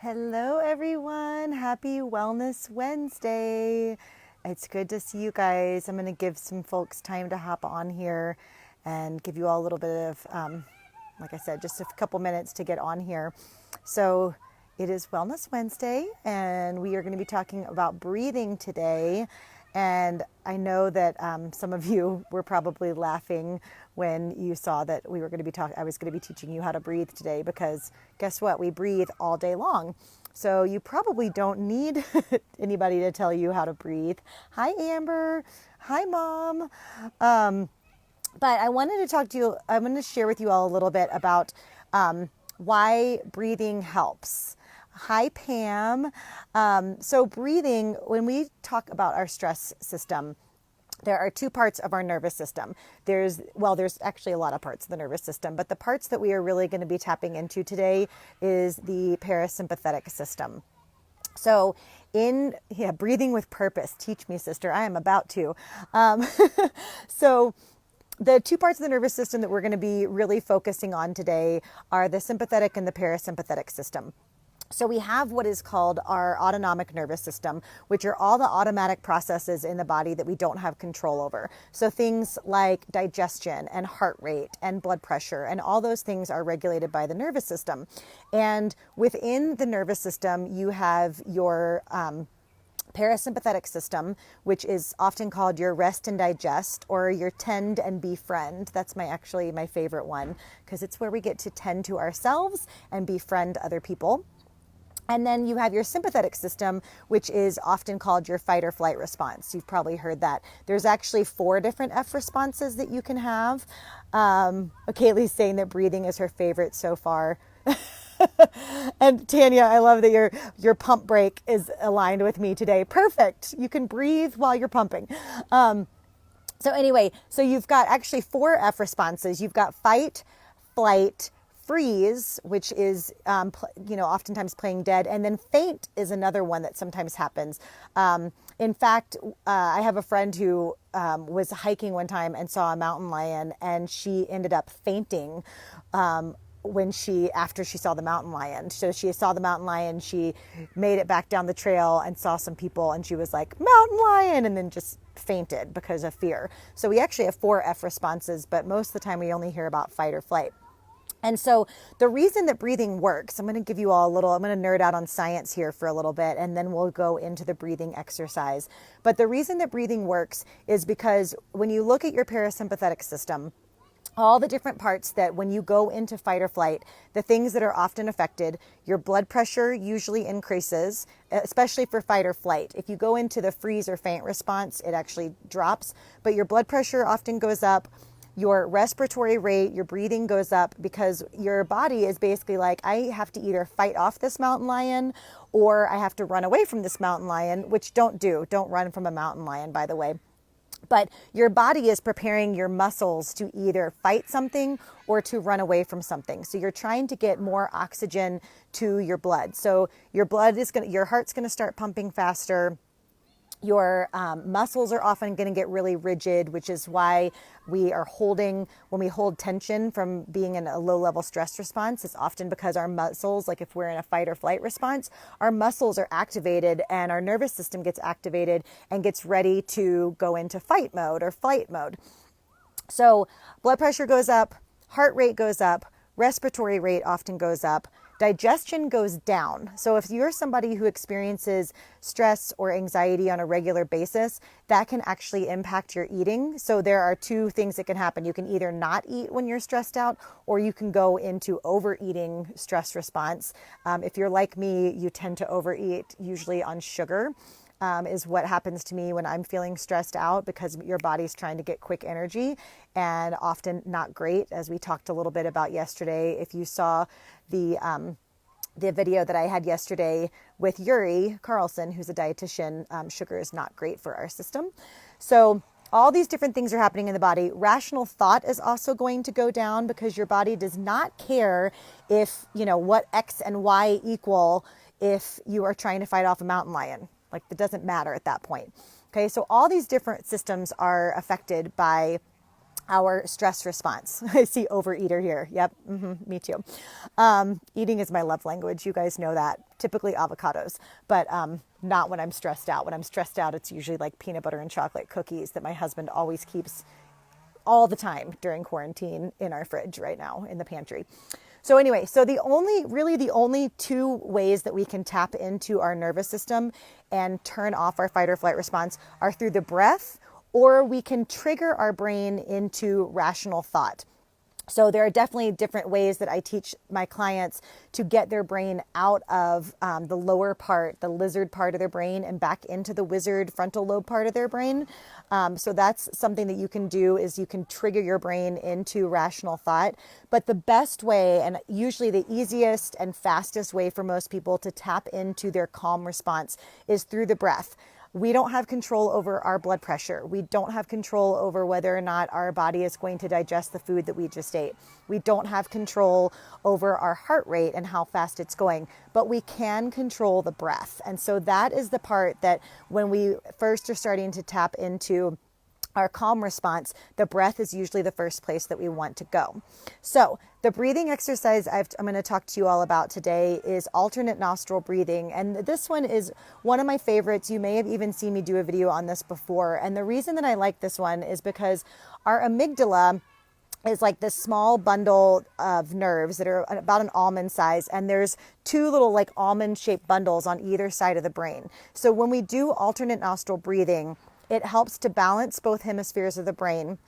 Hello, everyone. Happy Wellness Wednesday. It's good to see you guys. I'm going to give some folks time to hop on here and give you all a little bit of, like I said, just a couple minutes to get on here. So it is Wellness Wednesday, and we are going to be talking about breathing today. And I know that some of you were probably laughing when you saw that we were going to be I was going to be teaching you how to breathe today, because guess what? We breathe all day long. So you probably don't need anybody to tell you how to breathe. Hi, Amber. Hi, Mom. But I wanted to talk to you, I'm going to share with you all a little bit about why breathing helps. Hi, Pam. So breathing, when we talk about our stress system, there are two parts of our nervous system. There's actually a lot of parts of the nervous system, but the parts that we are really going to be tapping into today is the parasympathetic system. So breathing with purpose. Teach me, sister. I am about to. So the two parts of the nervous system that we're going to be really focusing on today are the sympathetic and the parasympathetic system. So we have what is called our autonomic nervous system, which are all the automatic processes in the body that we don't have control over. So things like digestion and heart rate and blood pressure and all those things are regulated by the nervous system. And within the nervous system, you have your parasympathetic system, which is often called your rest and digest, or your tend and befriend. That's my favorite one, because it's where we get to tend to ourselves and befriend other people. And then you have your sympathetic system, which is often called your fight or flight response. You've probably heard that. There's actually 4 different F responses that you can have. Kaylee's saying that breathing is her favorite so far. And Tanya, I love that your pump break is aligned with me today. Perfect. You can breathe while you're pumping. So anyway, so you've got actually 4 F responses. You've got fight, flight, freeze, which is, oftentimes playing dead. And then faint is another one that sometimes happens. In fact, I have a friend who was hiking one time and saw a mountain lion, and she ended up fainting after she saw the mountain lion. So she saw the mountain lion, she made it back down the trail and saw some people, and she was like, mountain lion, and then just fainted because of fear. So we actually have 4 F responses, but most of the time we only hear about fight or flight. And so the reason that breathing works, I'm going to nerd out on science here for a little bit, and then we'll go into the breathing exercise. But the reason that breathing works is because when you look at your parasympathetic system, all the different parts that when you go into fight or flight, the things that are often affected, your blood pressure usually increases, especially for fight or flight. If you go into the freeze or faint response, it actually drops, but your blood pressure often goes up. Your respiratory rate, your breathing goes up, because your body is basically like, I have to either fight off this mountain lion or I have to run away from this mountain lion, which don't run from a mountain lion, by the way. But your body is preparing your muscles to either fight something or to run away from something. So you're trying to get more oxygen to your blood. So your heart's going to start pumping faster. Your muscles are often going to get really rigid, which is why when we hold tension from being in a low-level stress response, it's often because our muscles, like if we're in a fight or flight response, our muscles are activated and our nervous system gets activated and gets ready to go into fight mode or flight mode. So blood pressure goes up, heart rate goes up, respiratory rate often goes up. Digestion goes down. So if you're somebody who experiences stress or anxiety on a regular basis, that can actually impact your eating. So there are 2 things that can happen. You can either not eat when you're stressed out, or you can go into overeating stress response. If you're like me, you tend to overeat, usually on sugar. Is what happens to me when I'm feeling stressed out, because your body's trying to get quick energy, and often not great, as we talked a little bit about yesterday. If you saw the video that I had yesterday with Yuri Carlson, who's a dietitian, sugar is not great for our system. So all these different things are happening in the body. Rational thought is also going to go down, because your body does not care if, what X and Y equal if you are trying to fight off a mountain lion. Like, it doesn't matter at that point. Okay, so all these different systems are affected by our stress response. I see overeater here. Yep. Me too. Eating is my love language. You guys know that. Typically avocados, but not when I'm stressed out. When I'm stressed out, it's usually like peanut butter and chocolate cookies that my husband always keeps all the time during quarantine in our fridge right now in the pantry. So anyway, so the only two ways that we can tap into our nervous system and turn off our fight or flight response are through the breath, or we can trigger our brain into rational thought. So there are definitely different ways that I teach my clients to get their brain out of the lower part, the lizard part of their brain, and back into the wizard frontal lobe part of their brain. So that's something that you can do, is you can trigger your brain into rational thought. But the best way, and usually the easiest and fastest way for most people to tap into their calm response, is through the breath. We don't have control over our blood pressure. We don't have control over whether or not our body is going to digest the food that we just ate. We don't have control over our heart rate and how fast it's going, but we can control the breath. And so that is the part that when we first are starting to tap into our calm response, the breath is usually the first place that we want to go. So the breathing exercise I'm going to talk to you all about today is alternate nostril breathing. And this one is one of my favorites. You may have even seen me do a video on this before. And the reason that I like this one is because our amygdala is like this small bundle of nerves that are about an almond size, and there's two little like almond shaped bundles on either side of the brain. So when we do alternate nostril breathing, it helps to balance both hemispheres of the brain.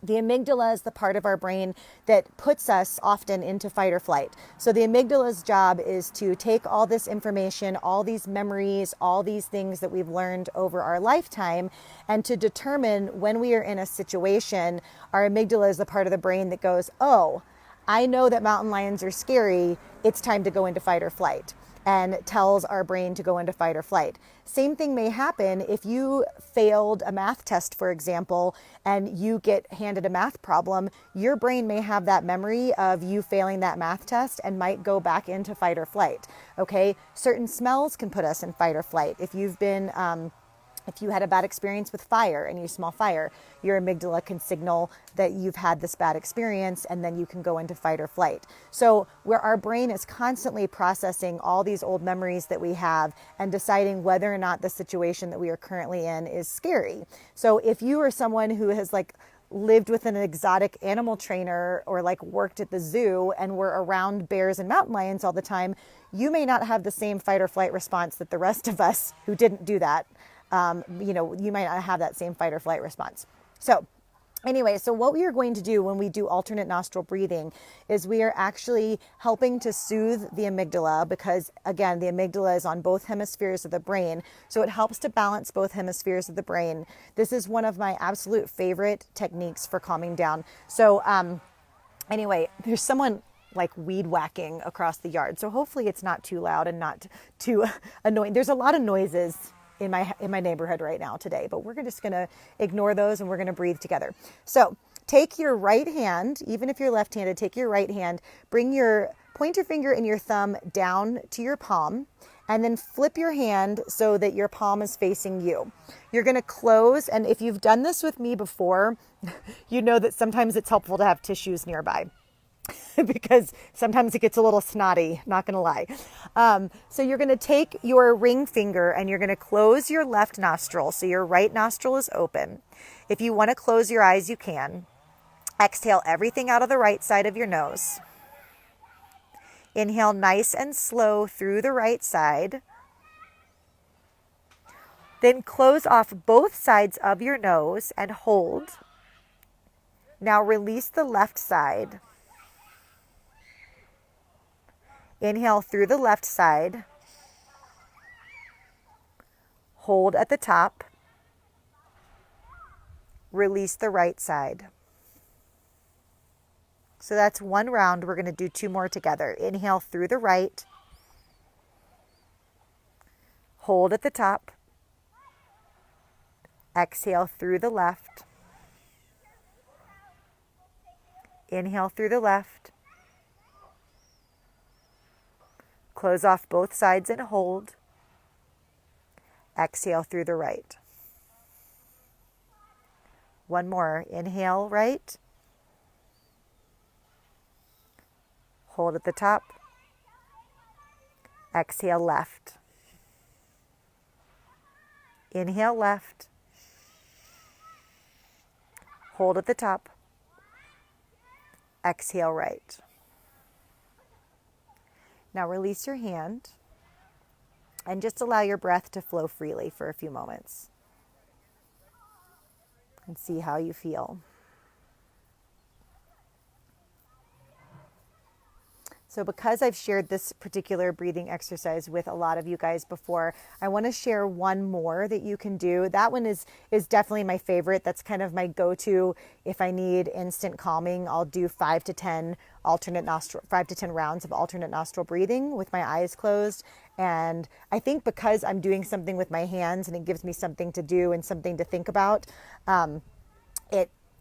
The amygdala is the part of our brain that puts us often into fight or flight. So the amygdala's job is to take all this information, all these memories, all these things that we've learned over our lifetime, and to determine when we are in a situation, our amygdala is the part of the brain that goes, oh, I know that mountain lions are scary. It's time to go into fight or flight, and tells our brain to go into fight or flight. Same thing may happen if you failed a math test, for example, and you get handed a math problem. Your brain may have that memory of you failing that math test and might go back into fight or flight. Okay, certain smells can put us in fight or flight. If you had a bad experience with fire and you smell fire, your amygdala can signal that you've had this bad experience, and then you can go into fight or flight. So where our brain is constantly processing all these old memories that we have and deciding whether or not the situation that we are currently in is scary. So if you are someone who has like lived with an exotic animal trainer or like worked at the zoo and were around bears and mountain lions all the time, you may not have the same fight or flight response that the rest of us who didn't do that. You might not have that same fight or flight response. So anyway, so what we are going to do when we do alternate nostril breathing is we are actually helping to soothe the amygdala, because again, the amygdala is on both hemispheres of the brain. So it helps to balance both hemispheres of the brain. This is one of my absolute favorite techniques for calming down. So anyway, there's someone like weed whacking across the yard. So hopefully it's not too loud and not too annoying. There's a lot of noises in my neighborhood right now today, but we're just going to ignore those and we're going to breathe together. So take your right hand, even if you're left-handed, take your right hand, bring your pointer finger and your thumb down to your palm, and then flip your hand so that your palm is facing you. You're going to close, and if you've done this with me before, you know that sometimes it's helpful to have tissues nearby. Because sometimes it gets a little snotty, not going to lie. So you're going to take your ring finger and you're going to close your left nostril. So your right nostril is open. If you want to close your eyes, you can. Exhale everything out of the right side of your nose. Inhale nice and slow through the right side. Then close off both sides of your nose and hold. Now release the left side. Inhale through the left side. Hold at the top. Release the right side. So that's one round. We're going to do two more together. Inhale through the right. Hold at the top. Exhale through the left. Inhale through the left. Close off both sides and hold. Exhale through the right. One more. Inhale right. Hold at the top. Exhale left. Inhale left. Hold at the top. Exhale right. Now release your hand and just allow your breath to flow freely for a few moments and see how you feel. So because I've shared this particular breathing exercise with a lot of you guys before, I want to share one more that you can do. That one is definitely my favorite. That's kind of my go-to. If I need instant calming, I'll do 5 to 10 rounds of alternate nostril breathing with my eyes closed. And I think because I'm doing something with my hands and it gives me something to do and something to think about,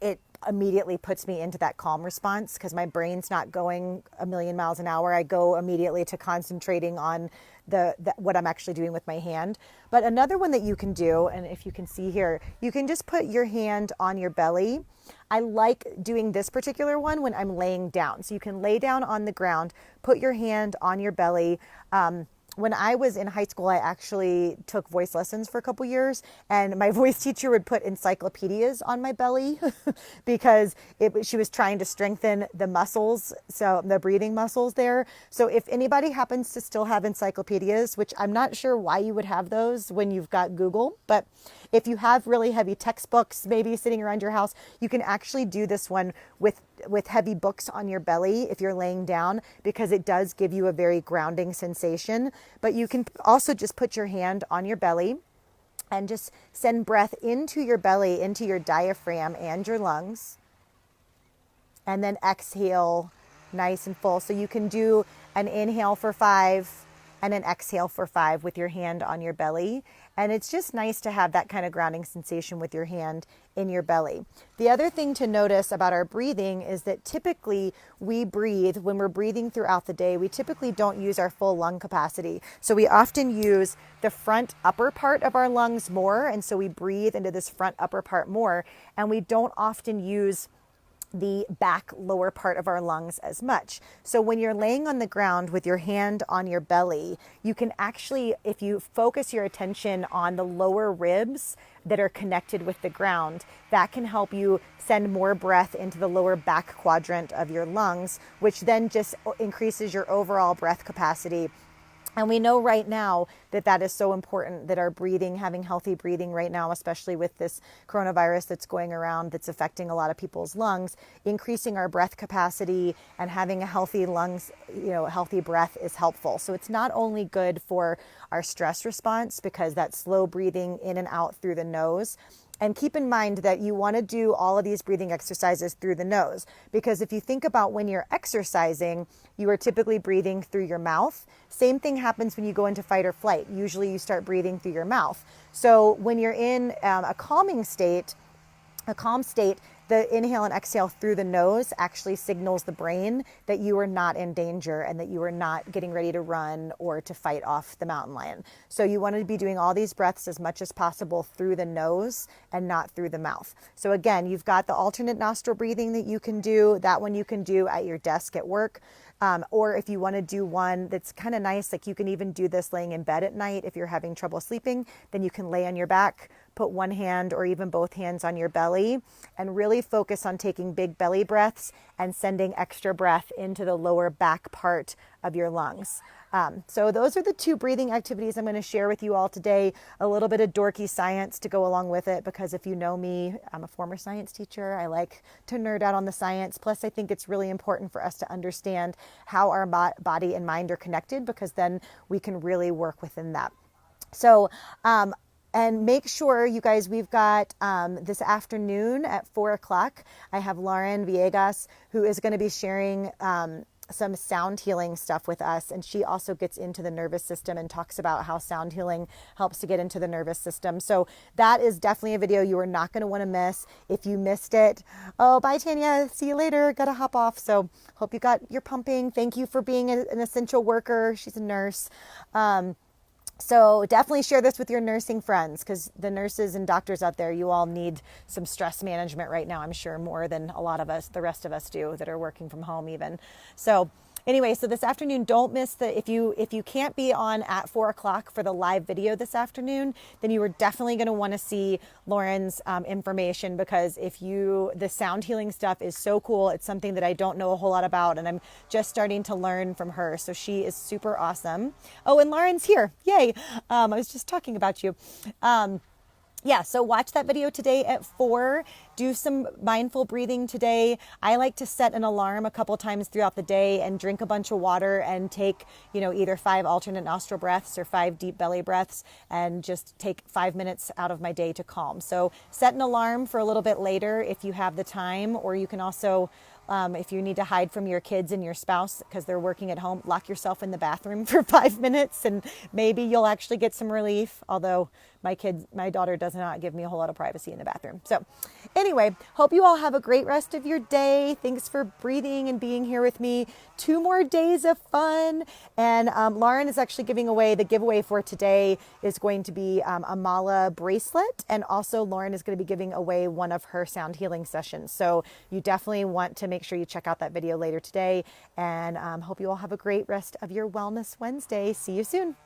it immediately puts me into that calm response because my brain's not going a million miles an hour. I go immediately to concentrating on what I'm actually doing with my hand. But another one that you can do, and if you can see here, you can just put your hand on your belly. I like doing this particular one when I'm laying down. So you can lay down on the ground, put your hand on your belly. When I was in high school, I actually took voice lessons for a couple years, and my voice teacher would put encyclopedias on my belly because she was trying to strengthen the muscles, so the breathing muscles there. So if anybody happens to still have encyclopedias, which I'm not sure why you would have those when you've got Google, but if you have really heavy textbooks maybe sitting around your house, you can actually do this one with heavy books on your belly if you're laying down, because it does give you a very grounding sensation. But you can also just put your hand on your belly and just send breath into your belly, into your diaphragm and your lungs. And then exhale nice and full. So you can do an inhale for 5 and an exhale for 5 with your hand on your belly. And it's just nice to have that kind of grounding sensation with your hand in your belly. The other thing to notice about our breathing is that typically we breathe, when we're breathing throughout the day, we typically don't use our full lung capacity. So we often use the front upper part of our lungs more. And so we breathe into this front upper part more. And we don't often use the back lower part of our lungs as much. So when you're laying on the ground with your hand on your belly, you can actually, if you focus your attention on the lower ribs that are connected with the ground, that can help you send more breath into the lower back quadrant of your lungs, which then just increases your overall breath capacity. And we know right now that is so important, that our breathing, having healthy breathing right now, especially with this coronavirus that's going around, that's affecting a lot of people's lungs, increasing our breath capacity and having a healthy lungs, healthy breath is helpful. So it's not only good for our stress response, because that slow breathing in and out through the nose. And keep in mind that you want to do all of these breathing exercises through the nose, because if you think about when you're exercising, you are typically breathing through your mouth. Same thing happens when you go into fight or flight. Usually you start breathing through your mouth. So when you're in a calm state, the inhale and exhale through the nose actually signals the brain that you are not in danger and that you are not getting ready to run or to fight off the mountain lion. So you want to be doing all these breaths as much as possible through the nose and not through the mouth. So again, you've got the alternate nostril breathing that you can do. That one you can do at your desk at work. Or if you want to do one that's kind of nice, like you can even do this laying in bed at night. If you're having trouble sleeping, then you can lay on your back, put one hand or even both hands on your belly, and really focus on taking big belly breaths and sending extra breath into the lower back part of your lungs. So those are the 2 breathing activities I'm going to share with you all today. A little bit of dorky science to go along with it, because if you know me, I'm a former science teacher. I like to nerd out on the science. Plus, I think it's really important for us to understand how our body and mind are connected, because then we can really work within that. So, and make sure, you guys, we've got this afternoon at 4:00, I have Lauren Villegas, who is going to be sharing some sound healing stuff with us. And she also gets into the nervous system and talks about how sound healing helps to get into the nervous system. So that is definitely a video you are not going to want to miss. If you missed it, oh, bye, Tanya. See you later. Got to hop off. So hope you got your pumping. Thank you for being an essential worker. She's a nurse. So definitely share this with your nursing friends, because the nurses and doctors out there, you all need some stress management right now, I'm sure, more than a lot of us, the rest of us do that are working from home even. So Anyway, so this afternoon, don't miss if you can't be on at 4 o'clock for the live video this afternoon, then you are definitely going to want to see Lauren's information, because the sound healing stuff is so cool. It's something that I don't know a whole lot about, and I'm just starting to learn from her. So she is super awesome. Oh, and Lauren's here. Yay. I was just talking about you. Yeah, so watch that video today at 4. Do some mindful breathing today. I like to set an alarm a couple times throughout the day and drink a bunch of water and take, either 5 alternate nostril breaths or 5 deep belly breaths, and just take 5 minutes out of my day to calm. So set an alarm for a little bit later if you have the time, or you can also, if you need to hide from your kids and your spouse because they're working at home, lock yourself in the bathroom for 5 minutes and maybe you'll actually get some relief. Although my daughter does not give me a whole lot of privacy in the bathroom. So anyway, hope you all have a great rest of your day. Thanks for breathing and being here with me. 2 more days of fun. And Lauren is actually giving away, the giveaway for today is going to be a Mala bracelet. And also Lauren is going to be giving away one of her sound healing sessions. So you definitely want to make sure you check out that video later today. And hope you all have a great rest of your Wellness Wednesday. See you soon.